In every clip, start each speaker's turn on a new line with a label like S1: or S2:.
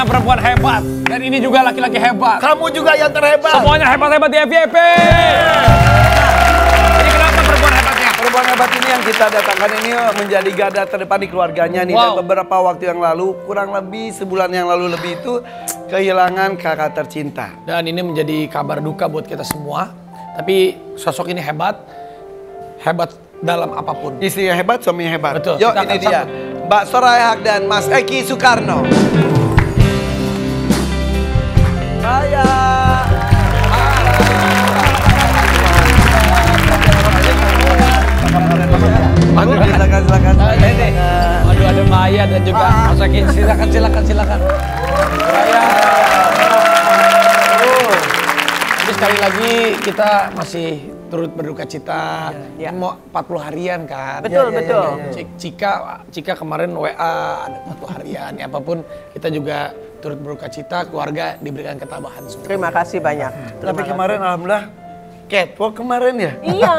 S1: perempuan hebat. Dan ini juga laki-laki hebat.
S2: Kamu juga yang terhebat.
S1: Semuanya hebat-hebat di FYP. Ini kenapa perempuan hebatnya?
S2: Perempuan hebat ini yang kita datangkan ini menjadi garda terdepan di keluarganya nih. Dan beberapa waktu yang lalu, kurang lebih sebulan yang lalu lebih itu kehilangan kakak tercinta.
S1: Dan ini menjadi kabar duka buat kita semua. Tapi sosok ini hebat. Hebat dalam apapun.
S2: Istrinya hebat, suaminya hebat.
S1: Betul.
S2: Yuk ini dia. Mbak Soraya Haq dan Mas Eki Soekarno. Saya. Silakan.
S1: Aduh, ada Maya dan juga Mas Eki. Silakan. Maya. Jadi sekali lagi kita masih turut berduka cita. Mau 40 harian kan.
S3: Betul.
S1: Cika kemarin WA ada 40 harian. Ya, apapun kita juga turut berduka cita, keluarga diberikan ketabahan semua.
S3: Terima kasih banyak.
S2: Tapi kemarin alhamdulillah catwalk kemarin ya?
S3: Iya.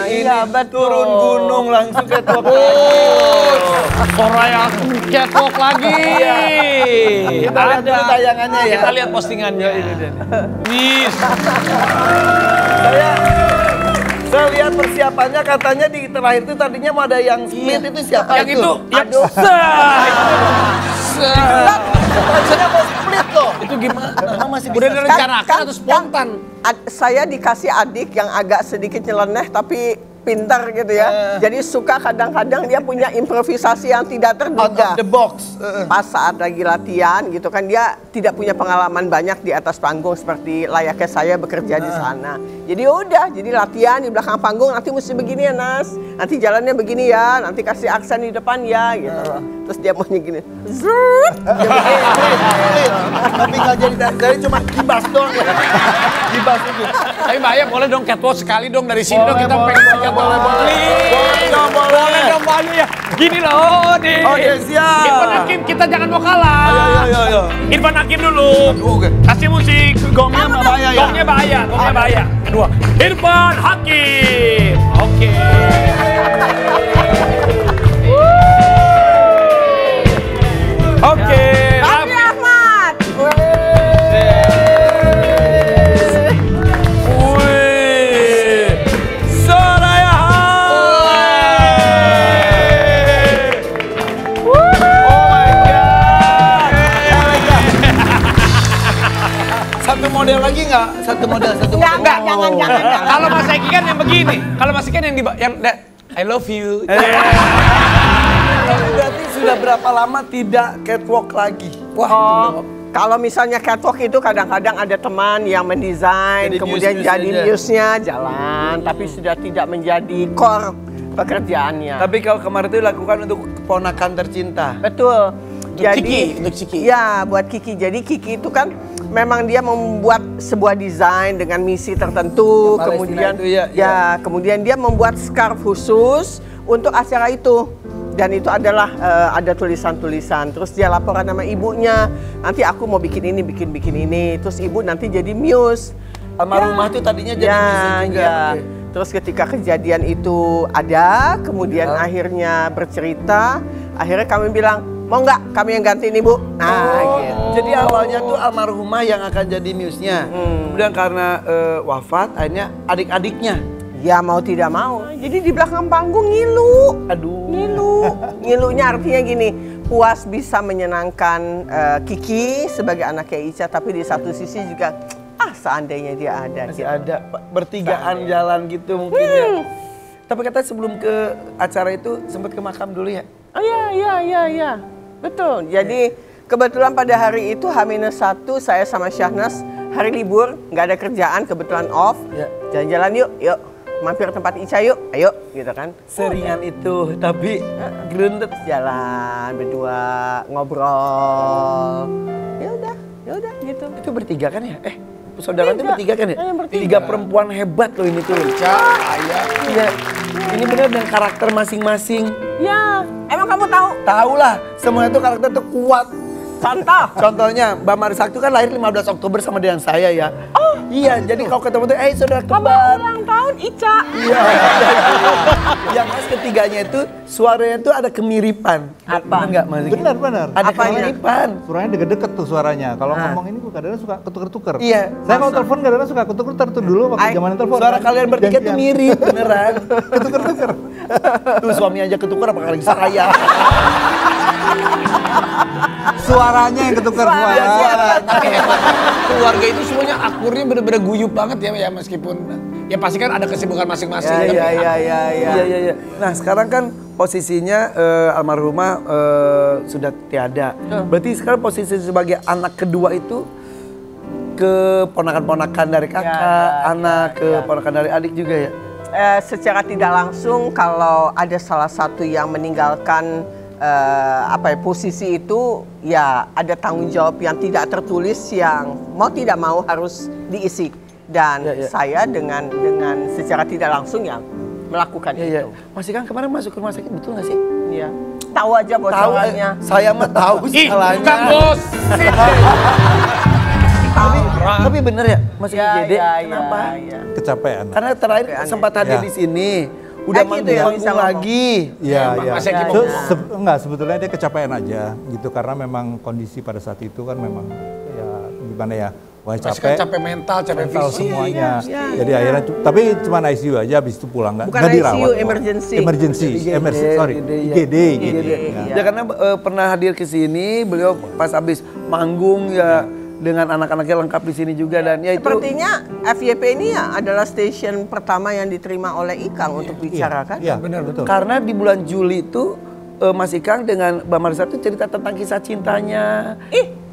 S3: Iya, betul.
S2: Turun gunung langsung catwalk.
S1: Soraya catwalk lagi.
S2: Kita lihat dulu tayangannya ya.
S1: Kita lihat postingannya. Ini dia. Wis.
S2: Saya lihat persiapannya katanya di terakhir itu tadinya mau ada yang split itu siapa
S1: Yang itu?
S3: Aduh.
S2: Saya mau split loh.
S1: Itu gimana?
S2: Emang masih
S1: Udah
S2: bisa
S1: direncanakan atau spontan?
S3: Saya dikasih adik yang agak sedikit nyeleneh tapi pintar gitu ya. Jadi suka kadang-kadang dia punya improvisasi yang tidak
S2: out
S3: terduga.
S2: of the box.
S3: Pas saat lagi latihan gitu kan dia tidak punya pengalaman banyak di atas panggung seperti layaknya saya bekerja di sana. Jadi udah, jadi latihan di belakang panggung nanti mesti begini ya Nas. Nanti jalannya begini ya, nanti kasih aksen di depan ya gitu. Terus dia maunya gini. Zut. Dia begini.
S2: Tapi nggak jadi cuma kibas doang ya. Kibas itu.
S1: Tapi Mbak boleh dong catwalk sekali dong dari sini dong kita pengen
S2: boleh.
S1: Boleh dong Mbak ya. Gini loh nih.
S2: Oke, siap.
S1: Irfan Hakim kita jangan mau kalah.
S2: Ayo.
S1: Irfan Hakim dulu.
S2: Oke.
S1: Kasih musik.
S2: Gongnya bahaya ya.
S1: Gongnya bahaya. Kedua, Irfan Hakim. Oke. Oke.
S3: Raffi Ahmad.
S1: Soraya
S2: Satu model lagi nggak? Satu model.
S3: Enggak, jangan.
S1: Kalau Mas Eki kan yang begini. Kalau Mas Eki kan yang I love you.
S2: Berarti sudah berapa lama tidak catwalk lagi?
S3: Kalau misalnya catwalk itu kadang-kadang ada teman yang mendesain, kemudian jadi muse-nya jalan, tapi sudah tidak menjadi core pekerjaannya.
S2: Tapi kalau kemarin itu dilakukan untuk keponakan tercinta.
S3: Betul.
S1: Untuk Kiki.
S3: Ya, buat Kiki. Jadi Kiki itu kan memang dia membuat sebuah desain dengan misi tertentu,
S2: Ya,
S3: kemudian
S2: itu, ya.
S3: kemudian dia membuat scarf khusus untuk acara itu. Dan itu adalah ada tulisan-tulisan. Terus dia laporan sama ibunya, nanti aku mau bikin ini. Terus ibu nanti jadi muse.
S2: Almarhumah tuh tadinya jadi muse juga.
S3: Ya. Terus ketika kejadian itu ada, kemudian akhirnya bercerita, akhirnya kami bilang, mau nggak kami yang gantiin ibu? Nah, gitu.
S2: Jadi awalnya tuh almarhumah yang akan jadi muse-nya. Kemudian karena wafat, akhirnya adik-adiknya.
S3: Ya mau tidak mau. Jadi di belakang panggung ngilu.
S2: Aduh.
S3: Ngilunya artinya gini, puas bisa menyenangkan Kiki sebagai anaknya Ica, tapi di satu sisi juga seandainya dia ada.
S2: Masih ada bertigaan jalan gitu mungkin ya. Tapi katanya sebelum ke acara itu sempat ke makam dulu ya?
S3: Oh iya. Betul. Jadi kebetulan pada hari itu H-1 saya sama Syahnas hari libur, nggak ada kerjaan, kebetulan off. Jalan-jalan yuk. Mampir tempat Ica yuk, ayo gitu kan.
S2: Seringan itu, tapi gerundet.
S3: Jalan berdua, ngobrol. Ya udah gitu.
S2: Itu bertiga kan ya? Saudara itu bertiga kan ya?
S3: Bertiga.
S2: 3 perempuan hebat loh ini tuh. Iya. Ini benar dengan karakter masing-masing.
S3: Ya, emang kamu tahu?
S2: Tahu lah, semuanya tuh karakter tuh kuat. Contohnya, Mbak Marisak itu kan lahir 15 Oktober sama dengan saya ya. Iya, jadi kalau ketemu tuh, saudara kembar.
S3: Ulang tahun tahun Ica.
S2: Iya. Yang Mas ketiganya itu suaranya itu ada kemiripan.
S3: Apa?
S2: Enggak Mas?
S4: Benar.
S2: Ada
S3: Apanya?
S2: kemiripan.
S4: Suaranya deket-deket tuh suaranya. Kalau ngomong ini kadang-kadang suka ketuker-tuker.
S2: Iya.
S4: Saya kalau telepon kadang-kadang suka ketuker-tuker tuh dulu waktu zaman telepon.
S2: Suara
S4: kan.
S2: kalian bertiga tuh
S4: Gantian.
S2: mirip beneran.
S4: Ketuker-tuker.
S2: Tuh suami aja ketuker apalagi saya.
S4: Suaranya yang ketuker suara.
S1: Tapi emang keluarga itu semuanya akurnya bener-bener guyup banget ya meskipun ya pasti kan ada kesibukan masing-masing. tapi
S2: Iya. Nah sekarang kan posisinya almarhumah sudah tiada. Berarti sekarang posisi sebagai anak kedua itu ke ponakan-ponakan dari kakak, ke ponakan dari adik juga ya?
S3: Secara tidak langsung kalau ada salah satu yang meninggalkan posisi itu, ya ada tanggung jawab yang tidak tertulis yang mau tidak mau harus diisi. Dan saya dengan secara tidak langsung ya melakukan itu.
S2: Mas Ikang kemarin masuk ke rumah sakit betul nggak sih?
S3: Iya. Tahu aja bocorannya.
S2: Saya mah tahu
S1: Ih,
S2: salahnya.
S1: bukan bos.
S2: Tapi bener ya Mas IGD? Kenapa?
S3: Iya.
S4: Kecapean.
S2: Karena terakhir sempat hadir
S4: Ya.
S2: di sini. Udah
S3: Gitu ya, bisa
S2: manggung
S3: ngomong.
S2: lagi.
S4: Iya.
S1: Mas Eki mau
S4: Enggak, sebetulnya dia kecapean aja gitu karena memang kondisi pada saat itu kan memang ya gimana ya. Wah
S1: Pasti kan
S4: capek.
S1: capek mental
S4: Mental
S1: fisik.
S4: semuanya.
S3: Iya.
S4: Jadi akhirnya tapi cuma ICU aja habis itu pulang
S3: Bukan
S4: nggak
S3: ICU,
S4: dirawat.
S3: emergency.
S4: IGD.
S3: Iya.
S2: Ya karena pernah hadir ke sini, beliau pas habis manggung ya dengan anak-anaknya lengkap di sini juga dan ya itu.
S3: Sepertinya FYP ini ya adalah stasiun pertama yang diterima oleh Ikang untuk bicara kan?
S4: Iya,
S1: Benar,
S4: betul.
S2: Karena di bulan Juli itu Mas Ikang dengan Mbak Marisa itu cerita tentang kisah cintanya.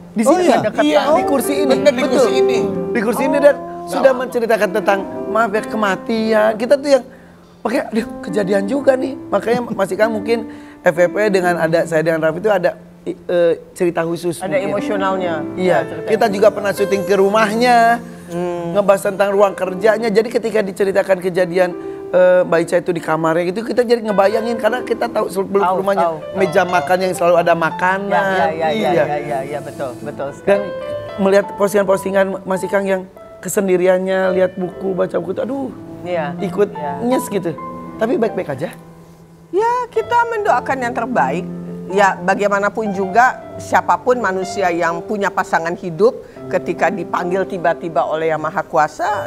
S2: Di sini
S4: iya?
S2: dekat
S1: Iya.
S2: di kursi ini.
S1: Bener, di kursi ini.
S2: Di kursi ini dan sudah menceritakan tentang maaf ya kematian. Kita tuh yang pakai aduh kejadian juga nih. Makanya Mas Ikang mungkin FVP dengan ada saya dengan Raffi itu ada cerita khusus.
S3: Ada
S2: mungkin.
S3: emosionalnya.
S2: Iya, kita juga pernah syuting ke rumahnya, ngebahas tentang ruang kerjanya. Jadi ketika diceritakan kejadian Mbak Ica itu di kamarnya gitu, kita jadi ngebayangin karena kita tahu sebelum
S3: Tahu,
S2: rumahnya
S3: tahu.
S2: meja makan yang selalu ada makanan.
S3: Iya, betul
S2: Dan
S3: sekali.
S2: melihat postingan-postingan Mas Ikang yang kesendiriannya, lihat buku, baca buku itu, aduh,
S3: Iya.
S2: ikut
S3: Iya.
S2: nyes gitu. Tapi baik-baik aja.
S3: Ya, kita mendoakan yang terbaik. Ya, bagaimanapun juga siapapun manusia yang punya pasangan hidup ketika dipanggil tiba-tiba oleh Yang Maha Kuasa,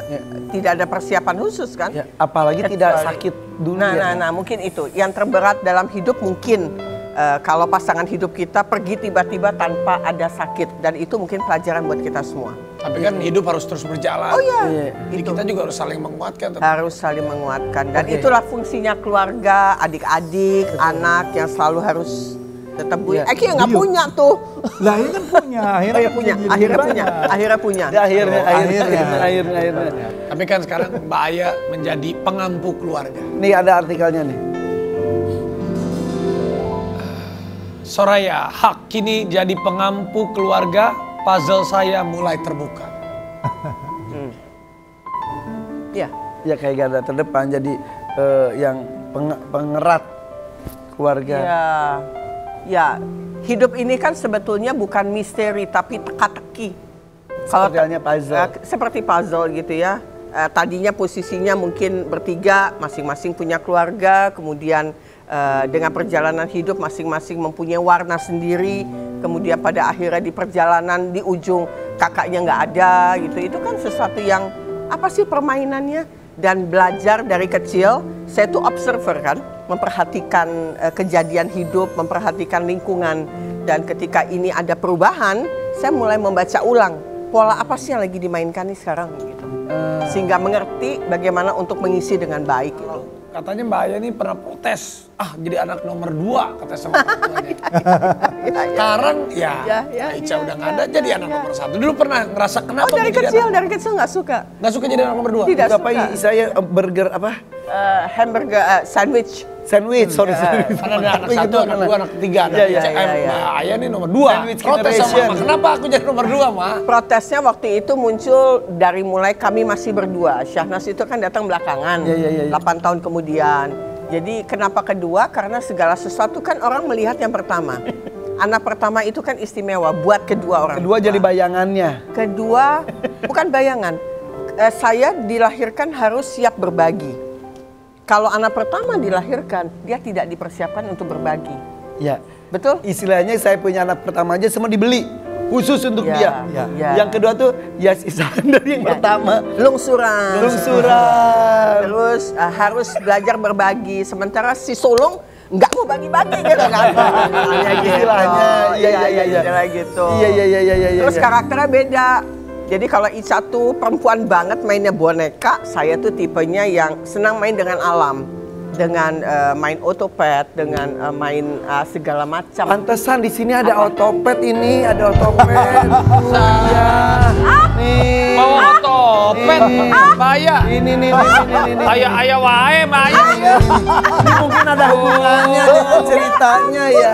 S3: tidak ada persiapan khusus kan?
S2: Ya, apalagi tidak sakit dulu ya.
S3: Nah, mungkin itu. Yang terberat dalam hidup mungkin kalau pasangan hidup kita pergi tiba-tiba tanpa ada sakit. Dan itu mungkin pelajaran buat kita semua.
S1: Tapi kan hidup harus terus berjalan.
S3: Oh iya,
S1: Jadi kita juga harus saling menguatkan.
S3: harus saling menguatkan. Dan itulah fungsinya keluarga, adik-adik, anak yang selalu harus tetap punya. Eki nggak punya tuh.
S4: Lah ini kan punya, akhirnya
S3: Akhirnya
S4: punya.
S3: punya.
S2: Ya, akhirnya.
S1: Tapi kan sekarang Mbak Aya menjadi pengampu keluarga.
S2: Nih ada artikelnya nih.
S1: Soraya, hak kini jadi pengampu keluarga, puzzle saya mulai terbuka.
S3: Ya.
S2: Ya kayak garda terdepan jadi yang pengerat keluarga.
S3: Ya, hidup ini kan sebetulnya bukan misteri tapi teka-teki.
S2: Seperti halnya puzzle.
S3: Seperti puzzle gitu ya. Tadinya posisinya mungkin bertiga, masing-masing punya keluarga, kemudian dengan perjalanan hidup masing-masing mempunyai warna sendiri, kemudian pada akhirnya di perjalanan di ujung kakaknya nggak ada gitu. Itu kan sesuatu yang apa sih permainannya? Dan belajar dari kecil, saya tuh observer kan, memperhatikan kejadian hidup, memperhatikan lingkungan. Dan ketika ini ada perubahan, saya mulai membaca ulang pola apa sih yang lagi dimainkan nih sekarang gitu. Sehingga mengerti bagaimana untuk mengisi dengan baik gitu.
S1: Katanya Mbak Aya ini pernah protes, jadi anak nomor 2 katanya sama orang tuanya. Sekarang ya, Ica udah nggak ada, jadi anak nomor 1. Dulu pernah ngerasa kenapa
S3: Dari
S1: jadi
S3: kecil nggak suka.
S1: nggak suka jadi anak nomor 2?
S3: Tidak
S2: Apa
S3: suka.
S2: saya burger apa?
S3: Hamburger, sandwich.
S2: Sandwich, sorry.
S1: Karena ada anak 1, anak 2, anak 3.
S2: Iya.
S1: Mbak Aya nih nomor 2.
S2: Sandwich
S1: Protes sama
S2: generation.
S1: Mama, kenapa aku jadi nomor 2, Ma?
S3: Protesnya waktu itu muncul dari mulai kami masih berdua. Syahnas itu kan datang belakangan, 8 tahun kemudian. Jadi kenapa kedua? Karena segala sesuatu kan orang melihat yang pertama. Anak pertama itu kan istimewa buat kedua orang.
S2: Kedua jadi bayangannya.
S3: Kedua bukan bayangan. saya dilahirkan harus siap berbagi. Kalau anak pertama dilahirkan, dia tidak dipersiapkan untuk berbagi.
S2: Ya.
S3: Betul?
S2: Istilahnya saya punya anak pertama aja semua dibeli. Khusus untuk dia. Yang kedua tuh ya sisaan dari yang pertama.
S3: Lungsuran. Terus harus belajar berbagi. Sementara si sulung nggak mau bagi-bagi gitu kan.
S2: Istilahnya.
S3: Iya gitu.
S2: Iya.
S3: Terus karakternya beda. Jadi kalau Ica tuh perempuan banget mainnya boneka, saya tuh tipenya yang senang main dengan alam. Dengan main otopet, dengan main segala macam.
S2: Pantesan di sini ada otopet ini, ada otopet. Iya. Nih.
S1: Mau otopet, Maya.
S2: Ini.
S1: Ayah wae, Maya.
S2: Ini mungkin ada hubungannya dengan ceritanya ya.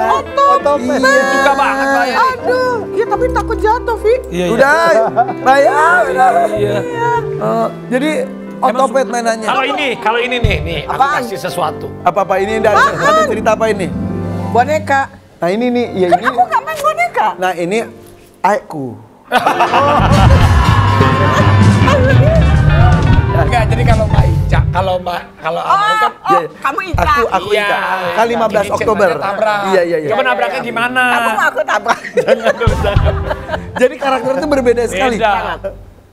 S3: Otopet.
S2: Iya.
S1: Suka banget, Maya.
S3: Aduh, iya tapi takut jatuh, Vi.
S1: Iya.
S2: Udah, bayar.
S1: Iya.
S2: Jadi otopet mainannya.
S1: Kalau ini nih, aku
S3: Apaan?
S1: kasih sesuatu.
S2: Apa ini ada cerita apa ini?
S3: Boneka.
S2: Nah ini nih, ya
S3: Kan
S2: ini.
S3: aku nggak main boneka.
S2: Nah ini aku.
S1: Enggak, jadi kalau Mbak Ica, kalau Amar kan
S3: Kamu Ica.
S2: Aku
S1: iya,
S2: Ica. Kali 15
S1: Ini
S2: Oktober.
S1: ceritanya tabrak.
S2: Iya.
S1: Coba nabraknya gimana?
S3: Kamu aku tabrak.
S2: Jadi karakter itu berbeda sekali.
S1: Beda.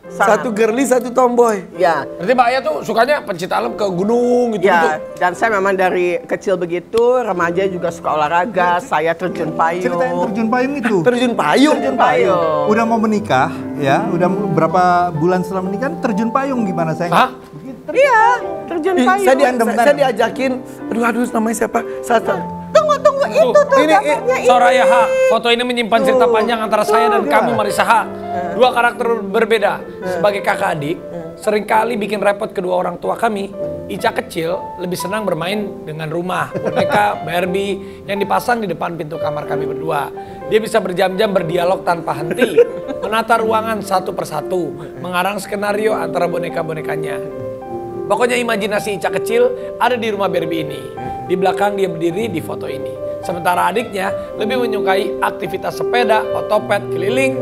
S2: Satu girly, satu tomboy.
S3: Ya.
S1: Berarti Mbak Aya tuh sukanya pencinta alam ke gunung gitu.
S3: Ya, dan saya memang dari kecil begitu, remaja juga suka olahraga, saya terjun payung.
S4: Ceritain terjun payung itu.
S2: Terjun payung.
S3: Terjun payung.
S4: Udah mau menikah ya, udah berapa bulan setelah menikah terjun payung gimana saya?
S1: Hah?
S3: Iya, terjun
S2: Ih,
S3: payung.
S2: saya diajakin, aduh namanya siapa?
S3: Tunggu, itu tuh
S1: Ini
S3: gambarnya ini.
S1: Soraya Haq. Foto ini menyimpan cerita panjang antara saya dan kamu Marissa Haq. Dua karakter berbeda. Sebagai kakak adik, seringkali bikin repot kedua orang tua kami. Ica kecil lebih senang bermain dengan rumah, boneka, Barbie yang dipasang di depan pintu kamar kami berdua. Dia bisa berjam-jam berdialog tanpa henti, menata ruangan satu persatu, mengarang skenario antara boneka-bonekanya. Pokoknya imajinasi Ica kecil ada di rumah Barbie ini. Di belakang dia berdiri di foto ini. Sementara adiknya lebih menyukai aktivitas sepeda, otopet, keliling,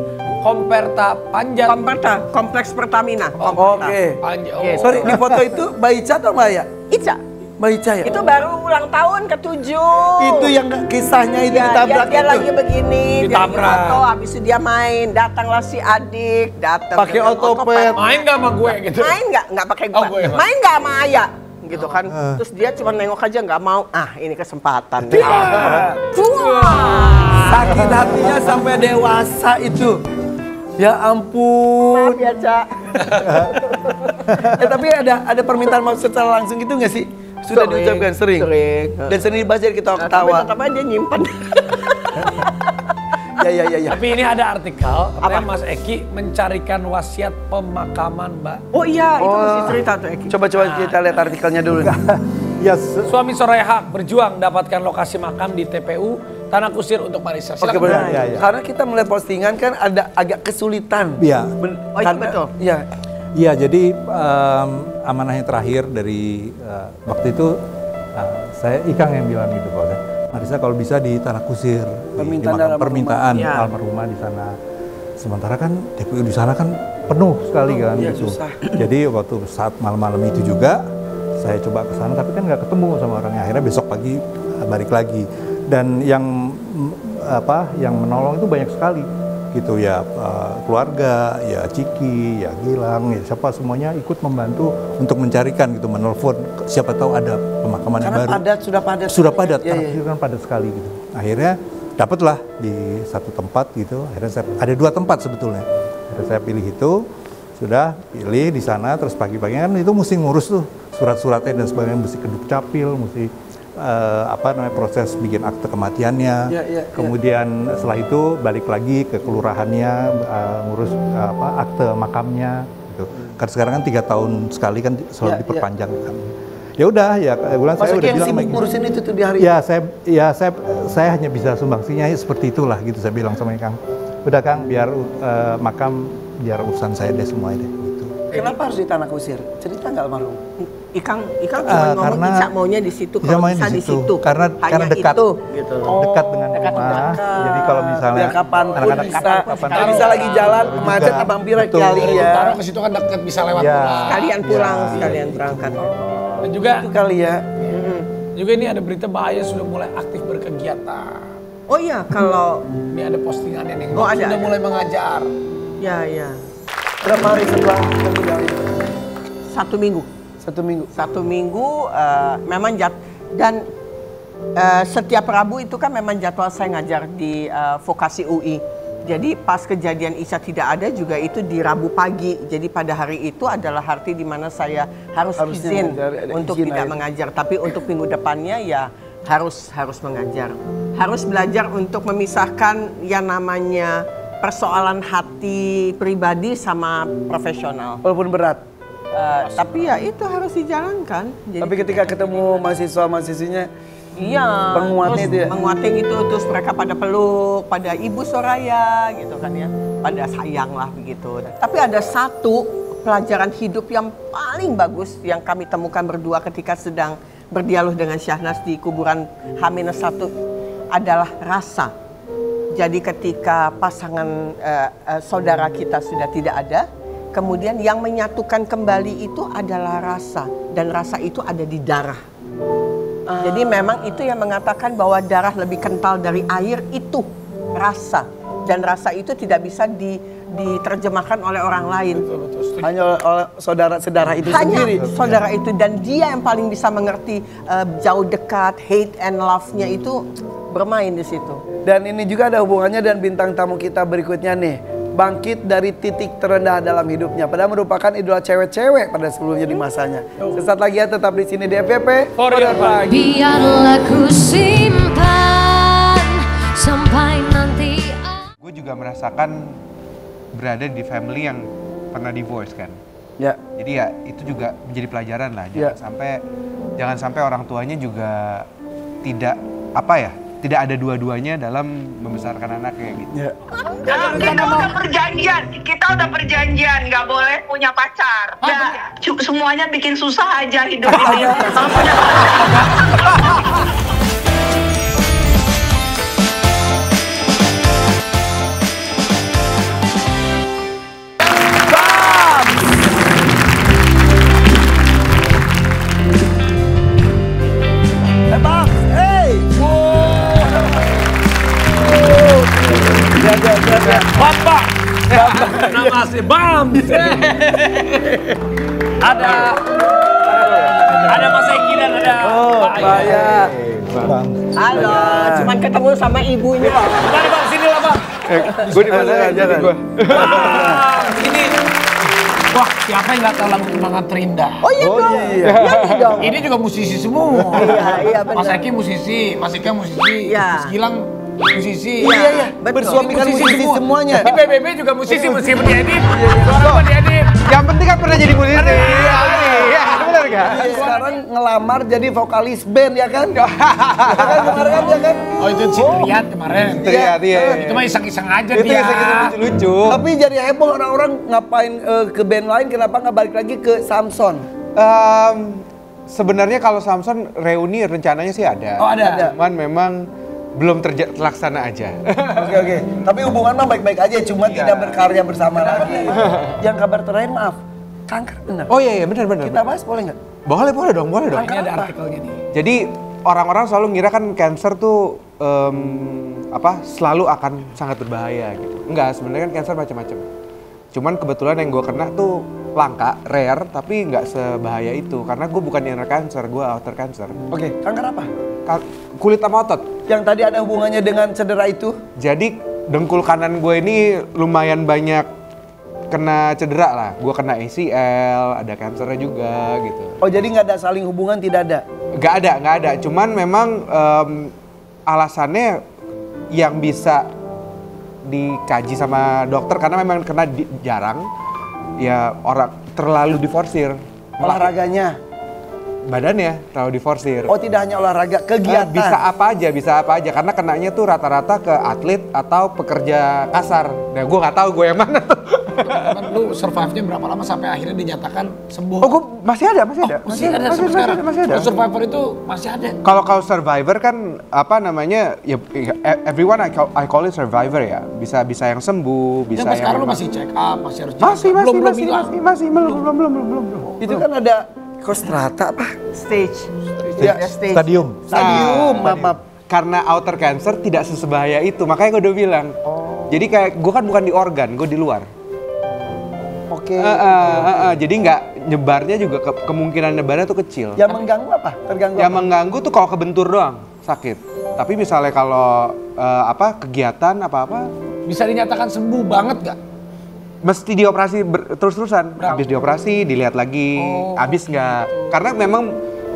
S1: panjat.
S3: Komperta, kompleks Pertamina.
S2: Oke.
S1: Panjat.
S3: Yes.
S2: Sorry, di foto itu Mbak Ica atau Mbak Aya?
S3: Ica,
S2: Mbak Ica ya?
S3: itu baru ulang tahun ke-7.
S2: Itu yang kisahnya itu
S3: Ya,
S2: ditabrak
S3: dia
S2: itu.
S3: lagi begini, dia
S1: Ditabrak.
S3: lagi foto, habis itu dia main, datanglah si adik, datang
S2: Pakai
S3: dengan
S2: otopet.
S1: Main gak sama gue gitu?
S3: Main nggak pakai
S1: Oh,
S3: gua,
S1: gue.
S3: main nggak sama Ayah, gitu kan. Terus dia cuma nengok aja nggak mau, ini kesempatan.
S2: Sakit hatinya sampai dewasa itu. Ya
S3: Maaf
S2: ampun.
S3: ya, Cak.
S2: Tapi ada permintaan maaf secara langsung gitu nggak sih? Sudah
S3: Sering,
S2: diucapkan sering.
S3: sering.
S2: Dan sering dibahas jadi
S3: Tapi
S2: ketawa-ketawa.
S3: tetap aja nyimpen.
S2: Ya.
S1: Tapi ini ada artikel, katanya Mas Eki mencarikan wasiat pemakaman Mbak.
S3: Oh iya, itu mesti cerita tuh Eki.
S2: Coba kita lihat artikelnya dulu.
S4: Ya,
S1: Suami Soraya Haq berjuang dapatkan lokasi makam di TPU Tanah Kusir untuk Marissa.
S2: Oke,
S1: Silakan.
S2: benar.
S4: Ya.
S2: Karena kita melihat postingan kan ada agak kesulitan.
S4: Iya.
S3: Oh, itu betul.
S2: Iya.
S4: Iya, jadi amanahnya terakhir dari waktu itu saya Ikang yang bilang gitu Pak. Marissa kalau bisa di Tanah Kusir,
S2: Permintaan
S4: di makam
S2: dalam
S4: permintaan
S3: rumah. Ya.
S4: almarhumah di sana. Sementara kan TPU di sana kan penuh sekali kan
S2: Iya,
S4: gitu.
S2: susah.
S4: Jadi waktu saat malam-malam itu juga saya coba ke sana tapi kan nggak ketemu sama orangnya. Akhirnya besok pagi balik lagi. Dan yang menolong itu banyak sekali gitu ya, keluarga, ya Ciki, ya Gilang, ya siapa semuanya ikut membantu untuk mencarikan gitu, menelpon siapa tahu ada pemakaman yang
S2: Karena
S4: baru. Sudah padat,
S2: Iya,
S4: karena
S2: iya.
S4: itu kan padat sekali gitu. Akhirnya dapatlah di satu tempat gitu. Akhirnya ada 2 tempat sebetulnya. Akhirnya saya pilih itu, sudah pilih di sana. Terus pagi-paginya kan itu mesti ngurus tuh surat-suratnya dan sebagainya, mesti ke Dukcapil, mesti proses bikin akte kematiannya.
S2: Iya.
S4: Kemudian setelah itu balik lagi ke kelurahannya, ngurus akte makamnya gitu. Karena sekarang kan 3 tahun sekali kan selalu
S2: Iya,
S4: diperpanjang kan. Ya udah, ya bulan saya
S2: Maksudnya
S4: udah
S2: yang
S4: bilang
S2: sibuk
S4: sama
S2: ngurusin itu tuh di hari
S4: ya saya hanya bisa sumbangsinya seperti itulah gitu, saya bilang sama Kang. Udah Kang, biar makam biar urusan saya deh semua deh gitu.
S2: Kenapa harus di tanah kusir? Cerita nggak almarhum?
S3: Ikang cuma ngomong Ica maunya di situ,
S4: Ica
S3: kalau
S4: maunya
S3: bisa
S4: di
S3: di
S4: situ.
S3: situ.
S4: Karena dekat.
S3: itu, gitu.
S4: Dekat dengan rumah. Jadi kalau misalnya
S2: Biar kapan pun
S4: anak-anak
S2: bisa.
S4: kapan
S2: Kalau bisa lagi jalan macet abang Pira
S4: Betul.
S2: kali ya.
S1: Taruh ke situ kan dekat bisa lewat
S4: Ya.
S1: pulang.
S3: Sekalian pulang, sekalian berangkat.
S1: Dan juga
S2: Itu kali ya.
S1: juga ini ada berita bahaya sudah mulai aktif berkegiatan.
S3: Oh iya, kalau
S1: Ini ada postingannya nih.
S3: Oh, ada,
S1: sudah
S3: ada.
S1: mulai mengajar.
S3: ya
S2: Berapa hari setelah meninggal itu?
S3: 1 minggu.
S2: 1 minggu.
S3: 1 minggu memang dan setiap Rabu itu kan memang jadwal saya ngajar di vokasi UI. Jadi pas kejadian Ica tidak ada juga itu di Rabu pagi. Jadi pada hari itu adalah hari di mana saya harusnya izin
S2: mengajar, ada
S3: untuk
S2: izin
S3: tidak
S2: aja.
S3: mengajar. Tapi untuk minggu depannya ya harus mengajar. Harus belajar untuk memisahkan yang namanya persoalan hati pribadi sama profesional.
S2: Walaupun berat.
S3: Tapi ya itu harus dijalankan. Jadi
S2: Tapi ketika ketemu mahasiswa-mahasiswinya,
S3: iya,
S2: penguatnya
S3: terus
S2: itu ya?
S3: menguatin itu, terus mereka pada peluk, pada Ibu Soraya gitu kan ya, pada sayang lah begitu. Tapi ada satu pelajaran hidup yang paling bagus yang kami temukan berdua ketika sedang berdialog dengan Syahnas di kuburan H-1 adalah rasa. Jadi ketika pasangan saudara kita sudah tidak ada, kemudian yang menyatukan kembali itu adalah rasa, dan rasa itu ada di darah. Jadi memang itu yang mengatakan bahwa darah lebih kental dari air itu rasa, dan rasa itu tidak bisa diterjemahkan oleh orang lain.
S2: hanya oleh saudara-saudara itu
S3: Hanya
S2: sendiri.
S3: saudara itu, dan dia yang paling bisa mengerti jauh dekat, hate and love-nya itu bermain di situ.
S2: Dan ini juga ada hubungannya dan bintang tamu kita berikutnya nih. Bangkit dari titik terendah dalam hidupnya. Padahal merupakan idola cewek-cewek pada sebelumnya di masanya. Sesaat lagi ya, tetap di sini di FVP.
S1: For your fun.
S5: Biarlah ku simpan sampai nanti.
S6: Gue juga merasakan berada di family yang pernah divorce kan.
S2: Ya.
S6: Jadi ya itu juga menjadi pelajaran lah.
S2: Ya.
S6: Jangan sampai orang tuanya juga tidak tidak ada dua-duanya dalam membesarkan anaknya gitu.
S2: Ya.
S7: Kita udah perjanjian, nggak boleh punya pacar. Ya, semuanya bikin susah aja hidup ini. Kalau punya
S2: Bang, hey! Ya.
S1: Bapak. Nama asli Bam. Ada Mas Eki dan ada Pak Ayah.
S2: Saya.
S4: Bang.
S3: Halo, cuman ketemu sama ibunya.
S1: Mari Bang, sini lah Bang.
S6: Gue di mana
S2: Jangan.
S6: gue?
S1: Bang, ini. Wah, siapa yang nggak tahu lagu Semangat Terindah?
S3: Oh iya dong.
S2: iya.
S3: Nyanyi dong.
S1: Ini juga musisi semua.
S3: Iya benar.
S1: Mas Eki musisi, Mas Ika musisi,
S3: Iya.
S1: Mas Gilang musisi.
S2: Iya.
S3: Betul.
S2: Bersuami kan musisi semuanya.
S1: Di PBB juga musisi, meskipun diedit. Suara mah diedit.
S6: Yang penting kan pernah jadi musisi. Iya, benar gak?
S2: Sekarang ngelamar jadi vokalis band ya kan? Ya kan kemarin kan ya kan?
S1: Oh itu si Triat kemarin.
S6: Iya.
S1: Itu mah iseng-iseng aja
S6: Itu
S1: dia.
S6: lucu.
S2: Tapi jadi heboh orang-orang ngapain ke band lain, kenapa nggak balik lagi ke Samson?
S6: Sebenarnya kalau Samson reuni rencananya sih ada.
S1: Oh, ada.
S6: Cuman memang belum terlaksana aja.
S2: Oke. Tapi hubungan mah baik-baik aja, cuma
S6: Iya.
S2: tidak berkarya bersama lagi. Yang kabar terakhir maaf, kanker benar.
S6: Oh iya benar.
S2: Kita bahas boleh nggak?
S6: Boleh dong.
S1: Ini ada artikelnya nih.
S6: Jadi orang-orang selalu ngira kan cancer tuh selalu akan sangat berbahaya gitu. Enggak, sebenarnya kan cancer macam-macam. Cuman kebetulan yang gue kena tuh langka, rare, tapi nggak sebahaya itu. Karena gue bukan inner cancer, gue outer cancer.
S2: Oke, kanker apa?
S6: Kulit sama otot.
S2: Yang tadi ada hubungannya dengan cedera itu?
S6: Jadi dengkul kanan gue ini lumayan banyak kena cedera lah. Gue kena ACL, ada kansernya juga gitu.
S2: Oh jadi nggak ada saling hubungan, tidak ada?
S6: Nggak ada. Cuman memang alasannya yang bisa dikaji sama dokter karena memang kena jarang. Ya orang terlalu diforsir.
S2: Olahraganya?
S6: Badannya terlalu diforsir.
S2: Oh tidak hanya olahraga, kegiatan?
S6: Bisa apa aja. Karena kenanya tuh rata-rata ke atlet atau pekerja kasar. Nah gue nggak tahu gue yang mana tuh.
S1: teman-teman, lu survive-nya berapa lama sampai akhirnya dinyatakan sembuh?
S6: Oh, gue masih ada.
S1: Masih ada sampai sekarang.
S6: Masih ada.
S1: Oh, survivor itu masih ada.
S6: Kalau survivor kan apa namanya ya everyone I call it survivor ya. Bisa yang sembuh, bisa
S1: Sampai
S6: yang
S1: sekarang lu
S6: memang-
S1: masih check up, masih harus
S6: belum.
S2: Itu kan ada kostrata apa?
S3: Stage.
S2: Ya,
S3: Ada stage.
S4: Stadium.
S2: Stadium, maaf.
S6: Karena outer cancer tidak sesebahaya itu, makanya gue udah bilang. Jadi kayak gue kan bukan di organ, gue di luar.
S2: Oke.
S6: Jadi nggak nyebarnya juga kemungkinan nyebarnya tuh kecil.
S2: Yang mengganggu apa? Terganggu
S6: Yang
S2: apa?
S6: mengganggu tuh kalau kebentur doang sakit. Tapi misalnya kalau kegiatan apa-apa
S1: bisa dinyatakan sembuh banget gak?
S6: mesti dioperasi terus-terusan. Habis dioperasi dilihat lagi, habis nggak? Karena memang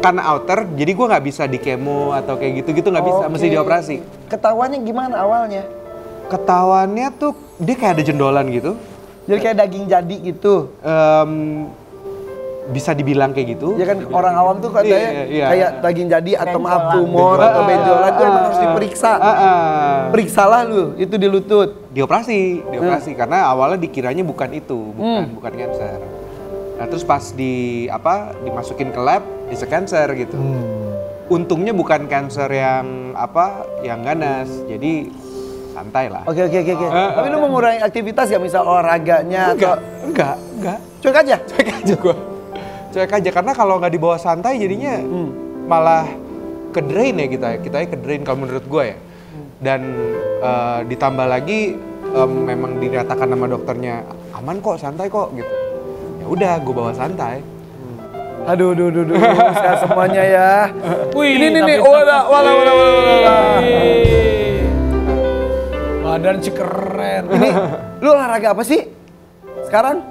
S6: karena outer, jadi gue nggak bisa di kemo atau kayak gitu-gitu nggak bisa, mesti dioperasi.
S2: Ketahuannya gimana awalnya?
S6: Ketahuannya tuh dia kayak ada jendolan gitu.
S2: Jadi kayak daging jadi gitu.
S6: Bisa dibilang kayak gitu.
S2: Ya kan orang awam tuh katanya
S6: Iya.
S2: kayak daging jadi atau maaf tumor atau benjolan itu emang harus diperiksa. Periksalah lu, itu di lutut.
S6: Dioperasi karena awalnya dikiranya bukan itu, bukan cancer. Nah, terus pas dimasukin ke lab, bisa cancer gitu. Untungnya bukan cancer yang ganas. Jadi santai lah.
S2: Oke. Tapi lu mengurangi aktivitas ya, misal olahraganya atau
S6: Enggak.
S2: cuek aja?
S6: Cuek aja karena kalau nggak dibawa santai jadinya malah ke drain ya kita ke drain kalau menurut gue ya. Dan ditambah lagi memang dinyatakan sama dokternya aman kok, santai kok gitu. Ya udah, gue bawa santai.
S2: Aduh, sehat semuanya ya.
S1: Wih,
S2: ini
S1: tapi
S2: nih, wala.
S1: Badan sih keren.
S2: Ini lu olahraga apa sih sekarang?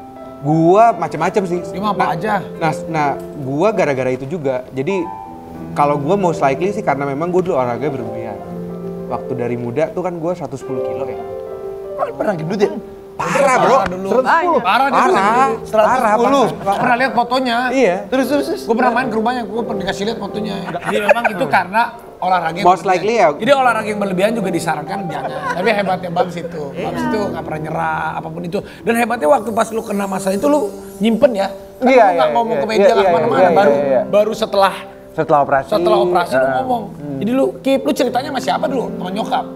S6: Gua macam-macam sih.
S1: Dia mah apa aja?
S6: Nah, gua gara-gara itu juga. Jadi kalau gua most likely sih karena memang gua dulu olahraga berlebihan. Waktu dari muda tuh kan gua 110 kilo ya.
S2: Pernah gendut ya?
S6: Parah bro.
S1: Parah dia.
S2: 110.
S1: Pernah lihat fotonya.
S6: Iya.
S2: Terus.
S1: Gue pernah main ke rumahnya, gue pernah dikasih lihat fotonya. Jadi memang itu karena olahraga yang
S6: Most likely ya.
S1: Jadi olahraga yang berlebihan juga disarankan jangan. Tapi hebatnya Babs itu nggak pernah nyerah apapun itu. Dan hebatnya waktu pas lu kena masalah itu lu nyimpen ya. Kan
S6: Iya,
S1: lu nggak ngomong ke media lah kemana-mana. Baru setelah
S6: operasi.
S1: lu ngomong. Jadi lu ceritanya sama siapa dulu? Sama nyokap?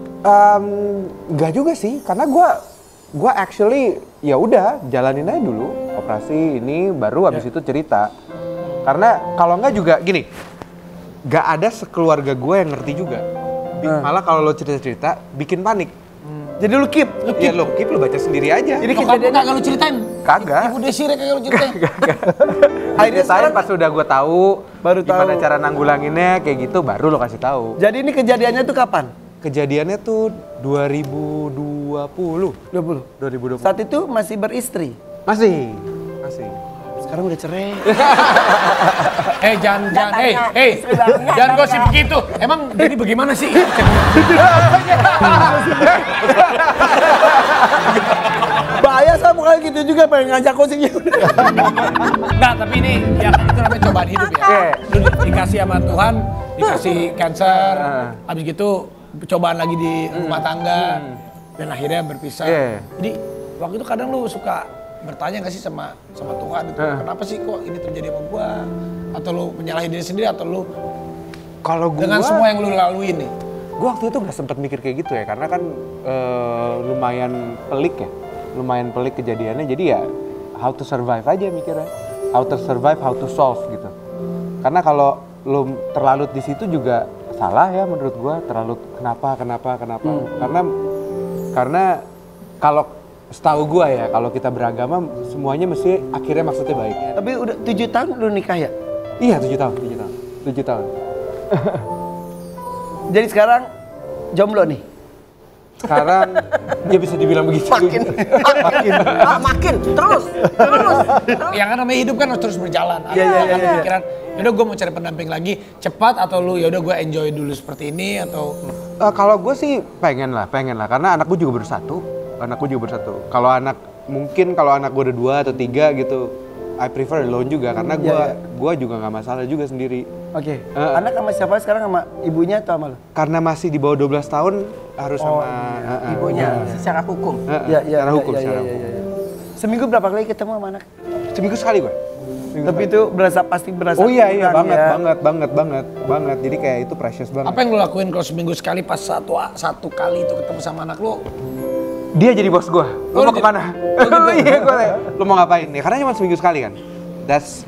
S6: Enggak juga sih, karena gua actually ya udah jalanin aja dulu operasi ini baru habis itu cerita. Karena kalau enggak juga gini, gak ada sekeluarga gue yang ngerti juga. Malah kalau lo cerita-cerita bikin panik.
S2: Jadi lu keep.
S6: Ya lo keep, lo baca sendiri aja.
S2: Jadi
S1: Nyokap lu kagak lu ceritain?
S6: Kagak.
S1: Ibu Desire kagak lu ceritain?
S2: Akhirnya sekarang
S6: pas udah gue tahu
S2: baru
S6: gimana
S2: tahu.
S6: cara nanggulanginnya kayak gitu, baru lo kasih tahu.
S2: Jadi ini kejadiannya tuh kapan?
S6: Kejadiannya tuh 2020. 2020.
S2: Saat itu masih beristri.
S6: Masih.
S2: Sekarang udah cerai.
S1: Jangan gosip begitu. Emang jadi bagaimana sih?
S2: Bahaya sama bukan gitu juga pengen ngajak coaching.
S1: Nah, tapi ini ya itu namanya cobaan hidup ya. Lu dikasih sama Tuhan, dikasih cancer, habis gitu cobaan lagi di rumah tangga, dan akhirnya berpisah. Jadi waktu itu kadang lu suka bertanya nggak sih sama Tuhan itu, kenapa sih kok ini terjadi sama gua? Atau lu menyalahin diri sendiri atau lu
S6: Kalau gua
S1: dengan semua yang lu laluin nih?
S6: Gua waktu itu nggak sempet mikir kayak gitu ya, karena kan lumayan pelik kejadiannya. Jadi ya how to survive aja mikirnya, how to survive, how to solve gitu. Karena kalau lu terlalu di situ juga salah ya menurut gua, terlalu kenapa. Karena kalau setahu gua ya, kalau kita beragama semuanya mesti akhirnya maksudnya baik.
S2: Tapi udah 7 tahun lu nikah ya?
S6: Iya 7 tahun.
S2: Jadi sekarang jomblo nih?
S6: Sekarang ya bisa dibilang begitu.
S3: Makin terus.
S1: Ya kan namanya hidup kan harus terus berjalan.
S2: Iya.
S1: Pikiran, yaudah gue mau cari pendamping lagi cepat atau lu yaudah gue enjoy dulu seperti ini atau
S6: Kalau gue sih pengen lah karena anak gue juga baru satu. Kalau anak gue udah 2 atau 3 gitu, I prefer alone juga karena gue juga nggak masalah juga sendiri.
S2: Oke. Anak sama siapa sekarang, sama ibunya atau sama lu?
S6: Karena masih di bawah 12 tahun harus sama
S3: Ibunya secara hukum.
S6: secara hukum.
S2: Seminggu berapa kali ketemu sama anak?
S6: Seminggu sekali gue.
S2: Tapi itu pasti berasa.
S6: Oh iya
S2: kurang
S6: banget. Jadi kayak itu precious banget.
S1: Apa yang lu lakuin kalau seminggu sekali pas satu kali itu ketemu sama anak lu?
S6: Dia jadi bos gue. Lu mau kemana? Iya gue. Lu mau ngapain? Ya karena cuma seminggu sekali kan. That's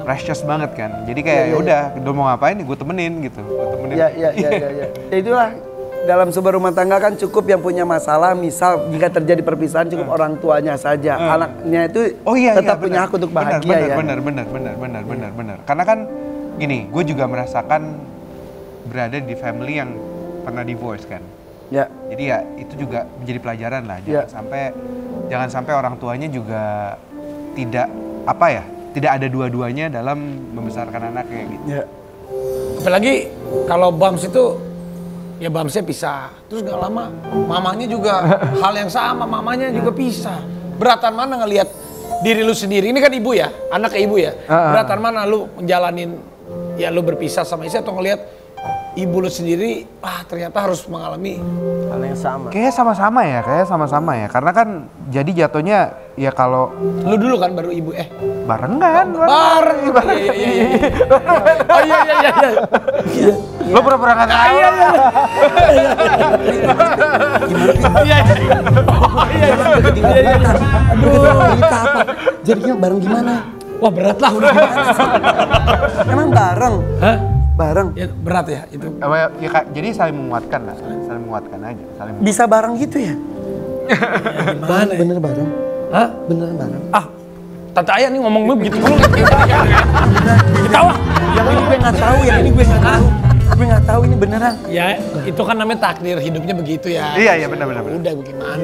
S6: precious banget kan. Jadi kayak udah mau ngapain gue temenin gitu.
S2: Iya. Ya itulah. Dalam sebuah rumah tangga kan cukup yang punya masalah, misal jika terjadi perpisahan cukup orang tuanya saja. Anaknya itu tetap punya hak untuk bahagia ya.
S6: Benar. Karena kan gini, gue juga merasakan berada di family yang pernah divorce kan.
S2: Ya.
S6: Jadi ya itu juga menjadi pelajaran lah. Jangan sampai orang tuanya juga tidak ada dua-duanya dalam membesarkan anaknya gitu.
S2: Ya.
S1: Apalagi kalau Bams itu ya Bamsnya pisah, terus gak lama mamanya juga hal yang sama, mamanya juga pisah. Beratan mana ngelihat diri lu sendiri, ini kan ibu ya, anak ke ibu ya. Beratan mana lu menjalanin ya lu berpisah sama istri atau ngelihat ibu lu sendiri, ternyata harus mengalami
S3: hal yang sama.
S6: Kayak sama-sama ya, karena kan jadi jatuhnya ya kalau
S1: lu dulu kan baru ibu
S6: barengan.
S1: Bareng. Oh iya.
S6: Lo pura-pura nggak tahu.
S1: Iya.
S2: Aduh, kita apa? Jadinya bareng gimana?
S1: Wah berat lah udah.
S2: Emang bareng?
S1: Hah?
S2: Bareng.
S1: Ya, berat ya itu.
S6: Ya Kak, jadi saling menguatkan lah, saling menguatkan aja.
S2: Bisa bareng gitu ya?
S1: Gimana?
S2: Bener bareng?
S1: Hah?
S2: Beneran bareng?
S1: Tante Ayah nih ngomong begitu mulu. Ketawa.
S2: Yang ini gue nggak tahu, Gue nggak tahu ini beneran.
S1: Ya itu kan namanya takdir hidupnya begitu ya.
S6: Iya benar.
S1: Udah bagaimana?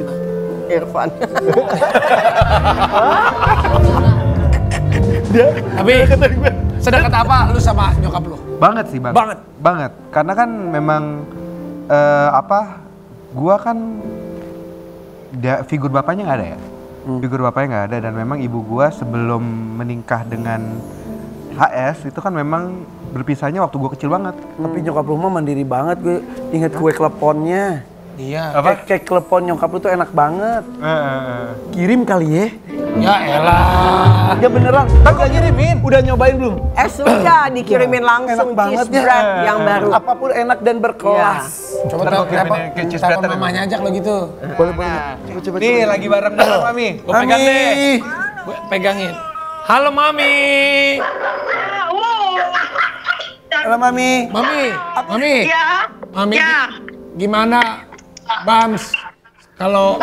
S3: Irfan.
S1: Tapi sedekat apa lu sama nyokap lu?
S6: Banget sih, banget. Karena kan memang gua kan figur bapaknya nggak ada ya. Figur bapaknya nggak ada dan memang ibu gua sebelum menikah dengan HS itu kan memang berpisahnya waktu gua kecil banget.
S2: Tapi nyokap lu mah mandiri banget, gue inget kue kleponnya.
S1: Iya.
S2: Kayak klepon nyokap lu tuh enak banget. Kirim kali ya?
S1: Ya elah.
S2: Ya beneran. Kan gak ngirimin. Udah nyobain belum?
S3: Sudah dikirimin langsung
S2: enak banget
S3: cheese bread yang baru.
S2: Apapun enak dan berkelas.
S1: Coba telepon mamanya aja kalau gitu.
S2: Boleh. Coba.
S6: Nih lagi bareng Mami.
S1: Gua pegang deh. Gua pegangin. Halo Mami.
S2: Halo Mami.
S1: Mami.
S7: Ya.
S1: Mami.
S7: Ya.
S1: Gimana Bams? Kalau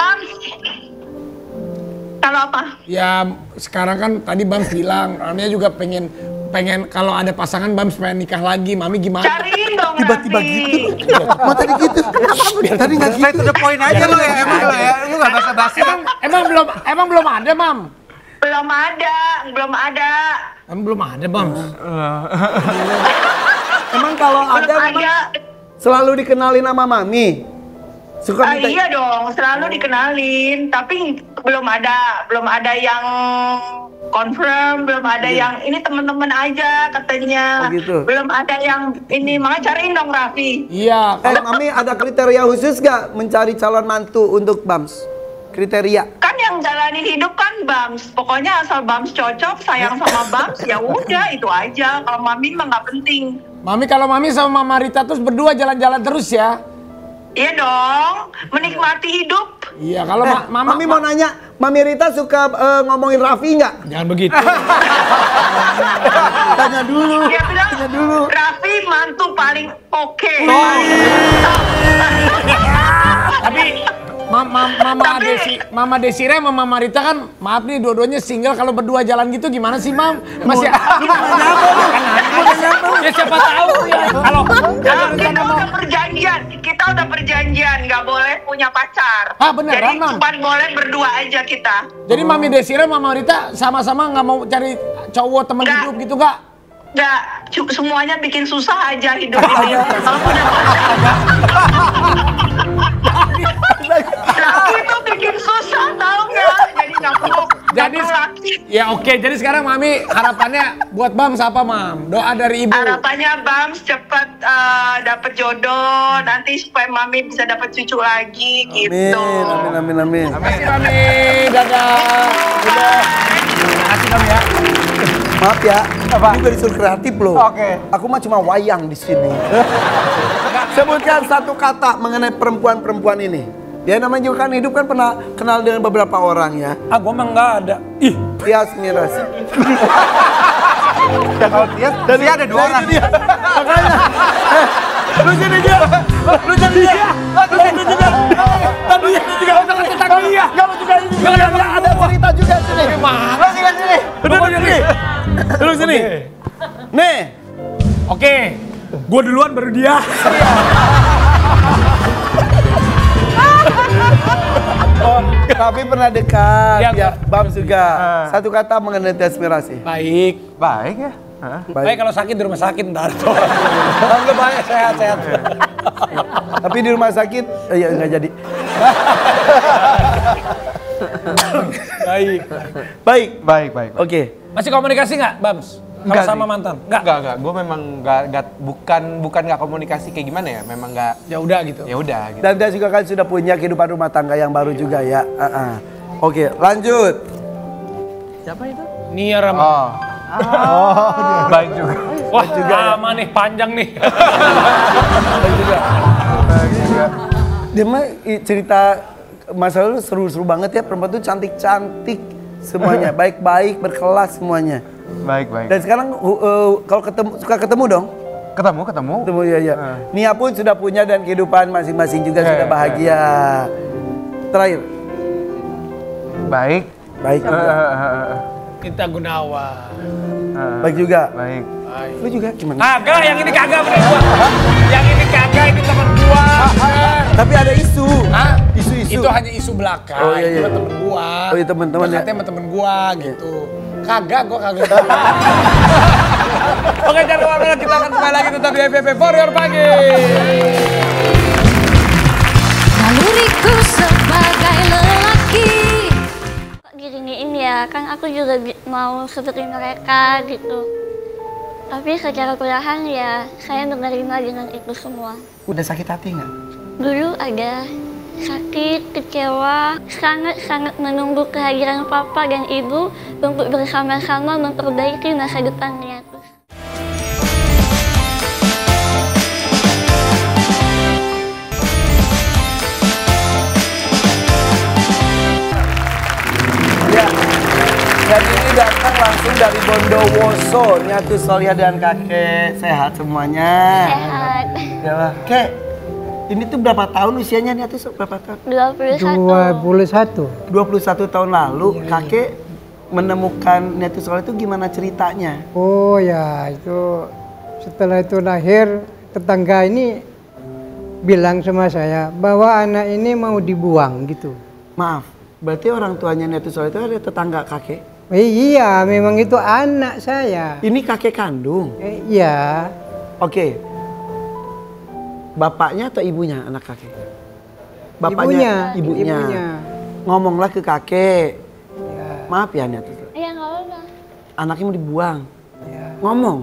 S7: apa?
S1: ya sekarang kan tadi Bams bilang, Mami juga pengen kalau ada pasangan Bams pengen nikah lagi. Mami gimana?
S7: Cariin dong.
S2: Tiba-tiba gitu. Mau tadi gitu. Tadi nggak gitu.
S6: Straight to the point aja lo ya, emang lo ya. Lu nggak basa-basi.
S1: Emang belum ada, Mam?
S7: Belum ada.
S1: Emang belum ada, Bams?
S2: Emang kalau ada memang selalu dikenalin sama Mami. Suka minta.
S7: Iya dong, selalu dikenalin. Tapi belum ada yang confirm, belum ada yang ini teman-teman aja katanya.
S2: Oh gitu.
S7: Belum ada yang ini, makanya cariin dong Raffi.
S1: Iya.
S2: Mami ada kriteria khusus gak mencari calon mantu untuk Bams? Kriteria?
S7: Kan yang jalanin hidup kan Bams. Pokoknya asal Bams cocok, sayang sama Bams, ya udah itu aja. Kalau Mami mah nggak penting.
S1: Mami kalau Mami sama Mama Rita terus berdua jalan-jalan terus ya?
S7: Iya dong, menikmati hidup.
S1: Iya kalau
S2: Mami mau nanya, Mami Rita suka ngomongin Raffi nggak?
S1: Jangan begitu.
S2: Tanya dulu.
S7: Dia bilang,
S2: Tanya dulu.
S7: Raffi mantu paling oke.
S1: Tapi Mama Desire sama Mama Rita kan, maaf nih dua-duanya single, kalau berdua jalan gitu gimana sih Mam? Masih ya siapa tahu ya. Kalau
S7: kita udah perjanjian, nggak boleh punya pacar.
S1: Beneran,
S7: Jadi
S1: Mam?
S7: cuma boleh berdua aja kita.
S1: Jadi Mami Desire sama Mama Rita sama-sama nggak mau cari cowok teman hidup gitu nggak?
S7: Nggak, semuanya bikin susah aja hidup ini. Kalau punya Raffi itu bikin susah, tahu nggak? Jadi nggak
S1: Jadi ya oke, jadi sekarang Mami harapannya buat Bams apa, Mam? Doa dari Ibu.
S7: Harapannya Bams cepat dapat jodoh, nanti supaya Mami bisa dapat cucu lagi gitu.
S2: Amin.
S1: Terima kasih Mami. Dadah. Terima kasih Mami ya.
S2: Maaf ya, ini juga disuruh kreatif loh.
S6: Oke.
S2: Aku mah cuma wayang di sini. Sebutkan satu kata mengenai perempuan-perempuan ini. Dia namanya juga kan hidup kan pernah kenal dengan beberapa orang ya.
S1: Ah, gua mah nggak ada. Ih,
S2: Tias Miras.
S6: Kalau dia ada 2 orang.
S2: Makanya. Lu jadi dia. Lu jadi dia. Tapi juga tentang dia. Kamu juga ini juga ada cerita juga sini.
S1: gimana sih kan sini?
S2: Duduk sini. Nih.
S1: Oke, gua duluan baru dia.
S2: Oh, tapi pernah dekat.
S1: Ya,
S2: Ya, Bams juga. Satu kata mengenai Tiasmirasi.
S1: Baik.
S6: Baik ya.
S1: Baik kalau sakit di rumah sakit ntar. Enggak baik, sehat.
S2: Tapi di rumah sakit, ya nggak jadi.
S1: Baik.
S2: Baik. Oke.
S1: Masih komunikasi nggak, Bams? Kalau sama mantan?
S6: Enggak. Gue memang bukan nggak komunikasi kayak gimana ya. Memang nggak.
S1: Ya udah gitu.
S6: Ya udah. Gitu.
S2: Dan dia juga kan sudah punya kehidupan rumah tangga yang baru juga ya. Oke, lanjut.
S6: Siapa itu?
S1: Nia Rama.
S6: Baik juga.
S1: Wah, lama nih, panjang nih.
S2: Dia mah cerita masa lalu seru-seru banget ya. Perempuan tuh cantik-cantik semuanya, baik-baik, berkelas semuanya.
S6: Baik.
S2: Dan sekarang kalau suka ketemu dong?
S6: Ketemu.
S2: Ketemu ya. Nia pun sudah punya dan kehidupan masing-masing juga sudah bahagia. Terakhir.
S6: Baik.
S2: Baik juga.
S1: Kita Gunawan.
S2: Baik juga.
S6: Baik.
S2: Lu juga gimana?
S1: Kagak, yang ini kagak bener gua. Yang ini kagak, ini teman gua.
S2: Tapi ada isu.
S1: Hah?
S2: Isu-isu.
S1: Itu hanya isu belaka.
S2: Oh, iya.
S1: Itu mah temen gua.
S2: Oh, iya, temen-temen ya.
S1: Dekatnya sama temen gua gitu. Kagak, gua kagak. Oke, jangan kemana-mana, kita akan kembali lagi tetap di FVP For Your Pagi.
S5: Naluriku sebagai lelaki. Kok gini-giniin ya, kan aku juga mau seperti mereka gitu. Tapi secara perlahan ya, saya menerima dengan itu semua.
S2: Udah sakit hati nggak?
S5: Dulu ada sakit, kecewa, sangat-sangat menunggu kehadiran papa dan ibu untuk bersama-sama memperbaiki masa depannya.
S2: Dan ini datang langsung dari Bondowoso. Nyatu Soliha dan kakek sehat semuanya.
S5: Sehat.
S2: Ya, Kek, ini tuh berapa tahun usianya Nyatu? Berapa tahun?
S5: 21.
S2: 21 tahun lalu kakek menemukan Nyatu Soliha itu gimana ceritanya?
S8: Oh ya, itu setelah itu lahir, tetangga ini bilang sama saya bahwa anak ini mau dibuang gitu.
S2: Maaf, berarti orang tuanya Nyatu Soliha itu ada tetangga kakek?
S8: Iya, memang itu anak saya.
S2: Ini kakek kandung?
S8: Iya.
S2: Oke. Bapaknya atau ibunya anak kakek? Ibunya. Ngomonglah ke kakek.
S8: Ya.
S2: Maaf ya Nyatu.
S5: Iya, nggak apa-apa.
S2: Anaknya mau dibuang.
S8: Ya.
S2: Ngomong.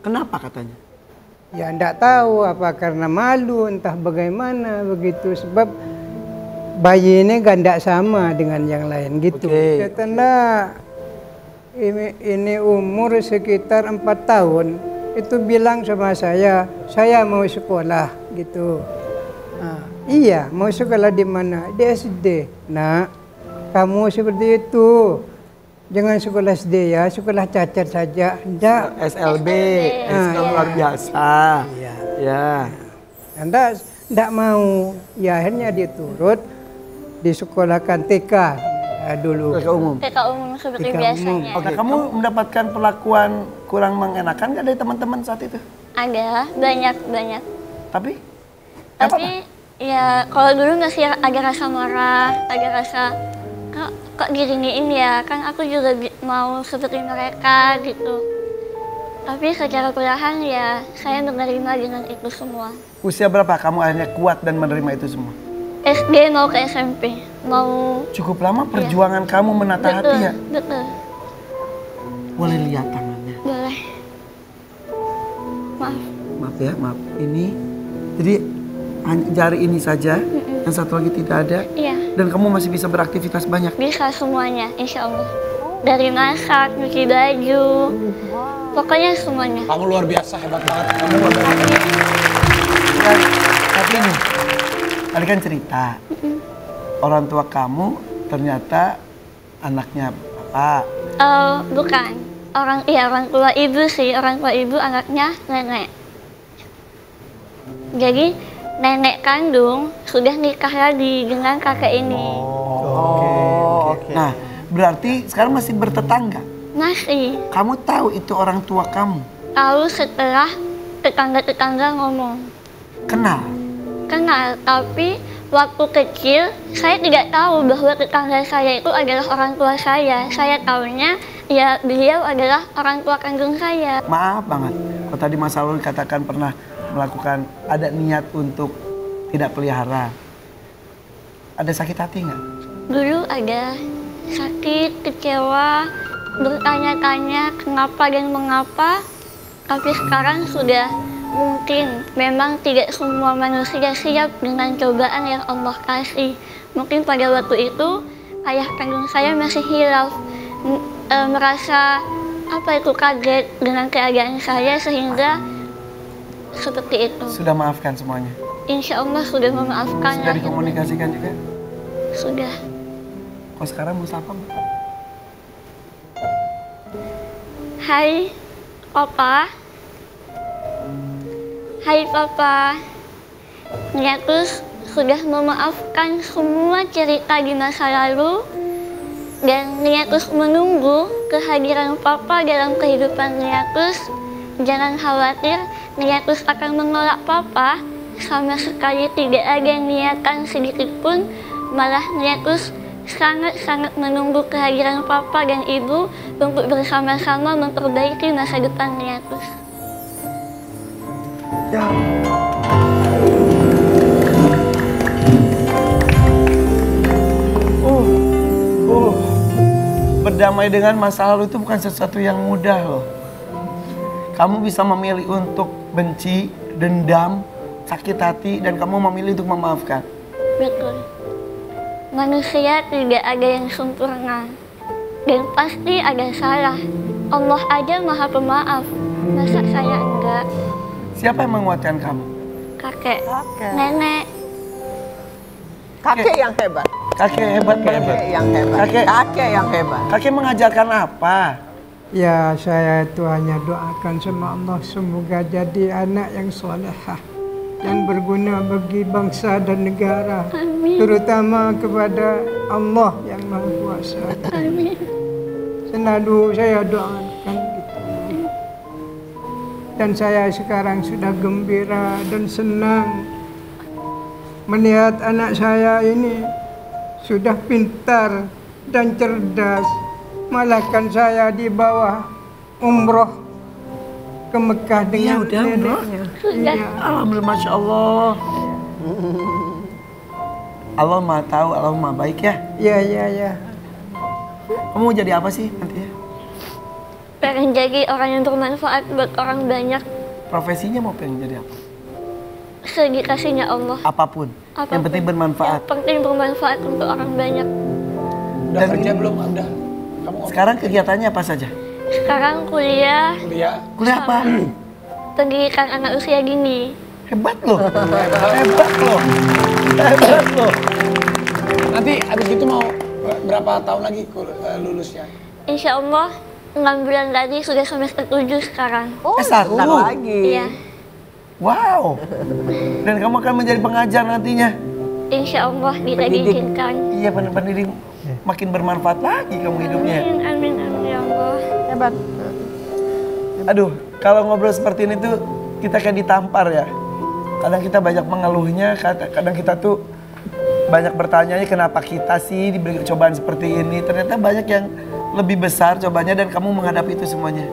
S2: Kenapa katanya?
S8: Ya enggak tahu apa karena malu entah bagaimana begitu sebab bayi ini ganda sama dengan yang lain gitu.
S2: Oke.
S8: Karena ini umur sekitar 4 tahun itu bilang sama saya mau sekolah gitu. Nah, iya mau sekolah di mana? Di SD. Nah kamu seperti itu. Jangan sekolah SD ya, sekolah cacat saja. Enggak.
S2: SLB luar biasa.
S8: Iya.
S2: Ya.
S8: Enggak mau. Ya akhirnya dia turut disekolahkan TK dulu.
S2: TK umum.
S5: TK umum seperti
S8: TK
S5: biasanya.
S8: umum.
S2: Oke, kamu mendapatkan perlakuan kurang mengenakan nggak dari teman-teman saat itu?
S5: Ada, banyak.
S2: Tapi?
S5: Tapi ya kalau dulu masih ada rasa marah, ada rasa kok gini-giniin ya, kan aku juga mau seperti mereka gitu. Tapi secara perlahan ya saya menerima dengan itu semua.
S2: Usia berapa kamu akhirnya kuat dan menerima itu semua?
S5: SD mau ke SMP, mau.
S2: Cukup lama perjuangan kamu menata hati ya?
S5: Betul.
S2: Boleh lihat tangannya?
S5: Boleh. Maaf.
S2: Maaf ya, maaf. Ini, jadi jari ini saja, yang satu lagi tidak ada.
S5: Iya.
S2: Dan kamu masih bisa beraktivitas banyak?
S5: Bisa semuanya, insya Allah. Dari masak, cuci baju, pokoknya semuanya.
S1: Kamu luar biasa, hebat banget. Kamu luar biasa.
S2: Tapi nih, tadi kan cerita, orang tua kamu ternyata anaknya bapak.
S5: Bukan. Orang tua ibu sih, orang tua ibu anaknya nenek. Jadi nenek kandung sudah nikah lagi dengan kakek ini.
S2: Oke. Nah, berarti sekarang masih bertetangga?
S5: Masih.
S2: Kamu tahu itu orang tua kamu?
S5: Tahu setelah tetangga-tetangga ngomong.
S2: Kenal?
S5: Kenal, tapi waktu kecil saya tidak tahu bahwa tetangga saya itu adalah orang tua saya. Saya tahunya ya beliau adalah orang tua kandung saya.
S2: Maaf banget, kalau tadi masa lalu dikatakan pernah melakukan, ada niat untuk tidak pelihara. Ada sakit hati nggak?
S5: Dulu ada sakit, kecewa, bertanya-tanya kenapa dan mengapa. Tapi sekarang sudah mungkin memang tidak semua manusia siap dengan cobaan yang Allah kasih. Mungkin pada waktu itu ayah kandung saya masih hilaf, merasa kaget dengan keadaan saya sehingga seperti itu.
S2: Sudah maafkan semuanya?
S5: Insya Allah sudah memaafkan.
S2: Sudah dikomunikasikan juga?
S5: Sudah.
S2: Kalau sekarang mau sapa Mbak?
S5: Hai Papa. Hai Papa. Niatus sudah memaafkan semua cerita di masa lalu dan Niatus menunggu kehadiran Papa dalam kehidupan Niatus. Jangan khawatir, Niatus akan menolak Papa. Sama sekali tidak ada niatan sedikit pun. Malah Niatus sangat-sangat menunggu kehadiran Papa dan Ibu untuk bersama-sama memperbaiki masa depan Niatus.
S2: Ya. Berdamai dengan masa lalu itu bukan sesuatu yang mudah loh. Kamu bisa memilih untuk benci, dendam, sakit hati, dan kamu memilih untuk memaafkan.
S5: Betul. Manusia tidak ada yang sempurna. Dan pasti ada salah. Allah aja maha pemaaf. Masa saya enggak?
S2: Siapa yang menguatkan kamu?
S5: Kakek. Nenek.
S3: Kakek yang hebat.
S2: Kakek hebat banget.
S3: Kakek yang hebat. Kakek yang hebat.
S2: Kakek mengajarkan apa?
S8: Ya, saya itu hanya doakan sama Allah semoga jadi anak yang solehah, yang berguna bagi bangsa dan negara.
S5: Amin.
S8: Terutama kepada Allah yang Maha Kuasa.
S5: Amin.
S8: Selalu saya doakan gitu. Dan saya sekarang sudah gembira dan senang melihat anak saya ini sudah pintar dan cerdas. Malahkan saya di bawah umroh ke Mekah dengan neneknya. Iya.
S2: Alhamdulillah, Masya Allah. Allah Maha tahu, Allah Maha baik ya.
S8: Iya.
S2: Kamu mau jadi apa sih nanti ya?
S5: Pengen jadi orang yang bermanfaat buat orang banyak.
S2: Profesinya mau pengen jadi apa?
S5: Sedikasinya Allah.
S2: Apapun. Yang penting bermanfaat.
S5: Yang penting bermanfaat untuk orang banyak.
S1: Udah kerja belum? Udah. Kamu
S2: Sekarang kegiatannya apa saja?
S5: Sekarang kuliah.
S2: Kuliah apa?
S5: Pendidikan anak usia dini.
S2: Hebat loh. Hebat loh.
S1: nanti abis itu mau berapa tahun lagi lulusnya?
S5: Insya Allah 6 bulan lagi sudah semester 7 sekarang.
S2: S1
S3: lagi.
S5: Iya.
S2: Wow. Dan kamu akan menjadi pengajar nantinya.
S5: Insya Allah kita diizinkan.
S2: Iya, pendidik makin bermanfaat lagi kamu hidupnya.
S5: Amin ya Allah.
S3: Hebat.
S2: Aduh, kalau ngobrol seperti ini tuh kita kayak ditampar ya. Kadang kita banyak mengeluhnya, kadang kita tuh banyak bertanya kenapa kita sih diberi cobaan seperti ini. Ternyata banyak yang lebih besar cobanya dan kamu menghadapi itu semuanya.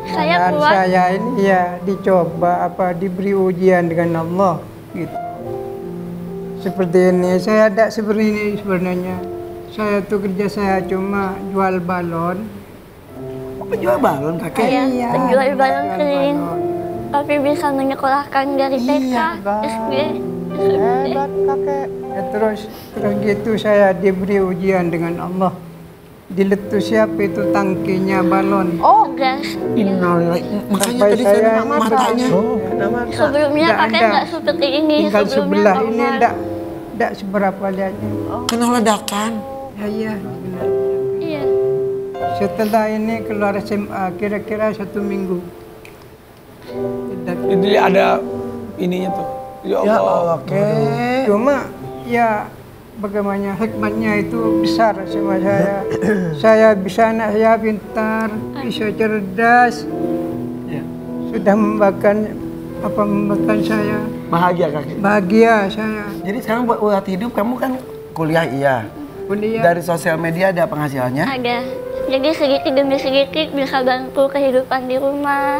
S5: Saya
S8: Dan
S5: kuat.
S8: saya ini ya dicoba diberi ujian dengan Allah gitu. seperti ini. Saya tidak seperti ini sebenarnya. Saya tuh kerja saya cuma jual balon.
S2: Penjual balon kakek?
S5: Saya penjual balon kering. Tapi bisa menyekolahkan dari TK, SD, SMP.
S8: Ya, terus gitu saya diberi ujian dengan Allah. Diletus siapa itu tangkinya balon.
S5: Gas.
S2: Makanya
S8: Sampai
S2: tadi
S8: saya
S2: saya matanya.
S5: Sebelumnya
S8: Nggak
S5: kakek
S8: ada.
S5: nggak seperti ini.
S8: Tinggal
S5: Sebelumnya
S8: sebelah ini
S5: normal.
S8: enggak seberapa lihatnya.
S2: Kena ledakan.
S8: Iya, benar.
S5: Iya.
S8: Setelah ini keluar SMA kira-kira 1 minggu.
S1: Jadi ada ininya tuh. Ya
S2: Ya
S1: Allah.
S2: oke.
S8: Cuma ya bagaimana hikmatnya itu besar sama saya. Saya bisa anak saya pintar, bisa cerdas.
S2: Ya.
S8: Sudah membuatkan saya
S2: Bahagia kakek.
S8: bahagia saya.
S2: Jadi sekarang buat hidup kamu kan kuliah iya.
S8: Kuliah
S2: Dari sosial media ada penghasilannya?
S5: Ada. Jadi sedikit demi sedikit bisa bantu kehidupan di rumah.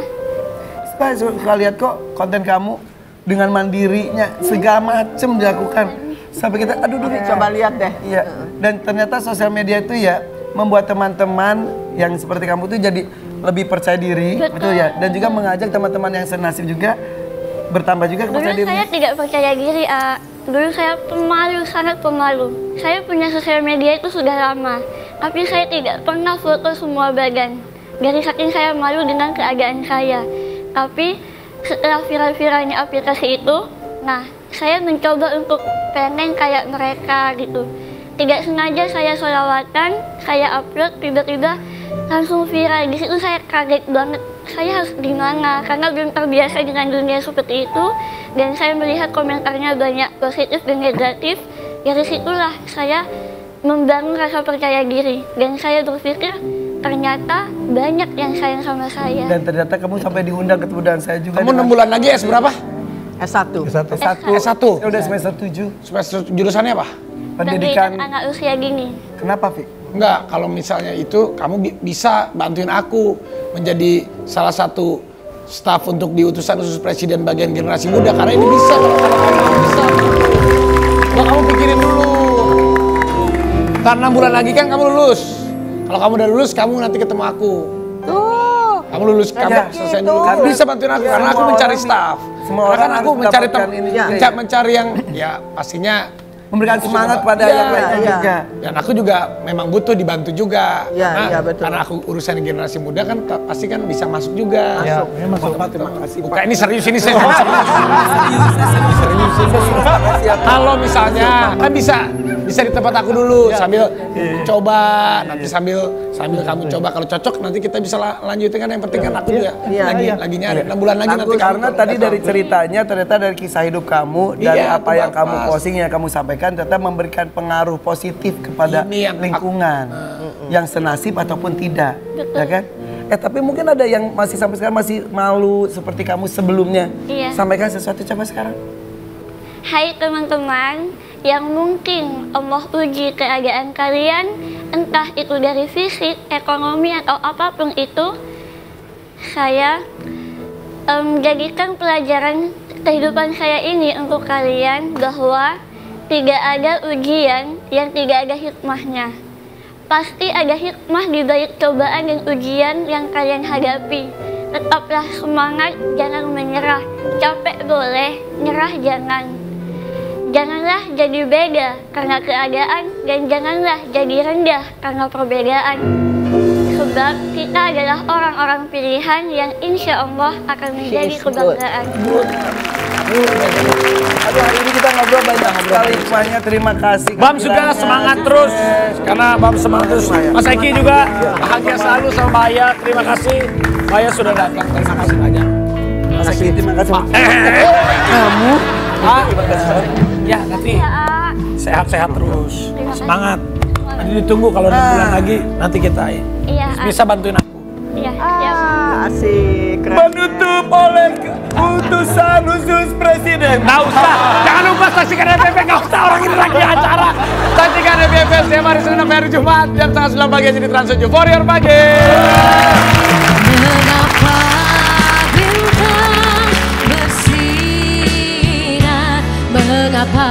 S2: Saya suka lihat kok konten kamu dengan mandirinya segala macem dilakukan. Sampai kita aduh
S3: Coba lihat deh.
S2: Iya. Dan ternyata sosial media itu ya membuat teman-teman yang seperti kamu tuh jadi lebih percaya diri, betul ya. Dan juga mengajak teman-teman yang senasib juga bertambah juga
S5: Dulu
S2: kepercayaan diri.
S5: saya tidak percaya diri, Dulu saya pemalu, sangat pemalu. Saya punya sosial media itu sudah lama, tapi saya tidak pernah foto semua badan. Dari saking saya malu dengan keadaan saya. Tapi setelah viral-viralnya aplikasi itu, nah saya mencoba untuk pengen kayak mereka gitu. Tidak sengaja saya sholawatan, saya upload, tiba-tiba langsung viral. Di situ saya kaget banget. Saya harus gimana? Karena belum terbiasa dengan dunia seperti itu. Dan saya melihat komentarnya banyak positif dan negatif. Dari situlah saya membangun rasa percaya diri. Dan saya berpikir ternyata banyak yang sayang sama saya.
S2: Dan ternyata kamu sampai diundang ketemu dengan saya juga.
S1: Kamu 6 bulan lagi S berapa?
S3: S1.
S1: S1.
S2: Saya udah semester 7.
S1: Semester jurusannya apa?
S2: Pendidikan.
S5: Anak usia gini.
S2: Kenapa, Vi?
S1: Enggak, kalau misalnya itu kamu bisa bantuin aku menjadi salah satu staf untuk di utusan khusus presiden bagian generasi muda, karena ini bisa kalau kamu bisa. Coba kamu pikirin dulu. Karena 6 bulan lagi kan kamu lulus. Kalau kamu udah lulus, kamu nanti ketemu aku. Kamu lulus, kamu selesai dulu. Kan bisa bantuin aku karena aku mencari staf.
S2: Semua
S1: Karena kan
S2: orang
S1: aku
S2: harus
S1: mencari
S2: mendapatkan ini juga ya.
S1: mencari yang ya pastinya
S2: Memberikan semangat pada yang lainnya juga.
S1: Dan aku juga memang butuh dibantu juga.
S3: Iya, betul.
S1: Karena aku urusan generasi muda kan pasti kan bisa masuk juga.
S2: Masuk. Terima kasih.
S1: Bukan ini serius ini saya serius. Kalau misalnya kan bisa di tempat aku dulu sambil coba nanti sambil kamu coba kalau cocok nanti kita bisa lanjutin kan yang penting kan aku juga lagi nyari 6 bulan lagi nanti
S2: Karena tadi dari ceritanya ternyata dari kisah hidup kamu dari
S1: Iya,
S2: apa yang kamu posting yang kamu sampaikan ternyata memberikan pengaruh positif kepada
S1: Ini yang
S2: lingkungan yang senasib ataupun tidak, ya kan? Tapi mungkin ada yang masih sampai sekarang masih malu seperti kamu sebelumnya.
S5: Iya.
S2: Sampaikan sesuatu coba sekarang.
S5: Hai teman-teman, yang mungkin Allah uji keadaan kalian, entah itu dari fisik, ekonomi, atau apapun itu, saya jadikan pelajaran kehidupan saya ini untuk kalian bahwa tidak ada ujian yang tidak ada hikmahnya. Pasti ada hikmah di balik cobaan dan ujian yang kalian hadapi. Tetaplah semangat, jangan menyerah. Capek boleh, nyerah jangan. Janganlah jadi beda karena keadaan dan janganlah jadi rendah karena perbedaan. Sebab kita adalah orang-orang pilihan yang insya Allah akan menjadi kebanggaan.
S2: Aduh, hari ini kita ngobrol banyak sekali hikmahnya. Terima kasih.
S1: Bam juga semangat terus karena Bam semangat terus. Mas Eki juga bahagia selalu sama Mbak Aya. Terima kasih Mbak Aya sudah datang. Terima kasih banyak.
S2: Mas Eki, terima kasih.
S1: Kamu? Ya nanti sehat-sehat terus. Semangat. Nanti ditunggu kalau 6 bulan lagi nanti kita
S5: Iya,
S1: bisa bantuin aku.
S5: iya, siap.
S3: Asik. Keren.
S2: Menutup oleh utusan khusus presiden.
S1: Nggak usah, jangan lupa saksikan FVP, nggak usah orang ini lagi acara. Saksikan FVP setiap hari Senin sampai hari Jumat jam 9:30 pagi di Trans 7 for your pagi.
S9: Mengapa bintang bersinar? Mengapa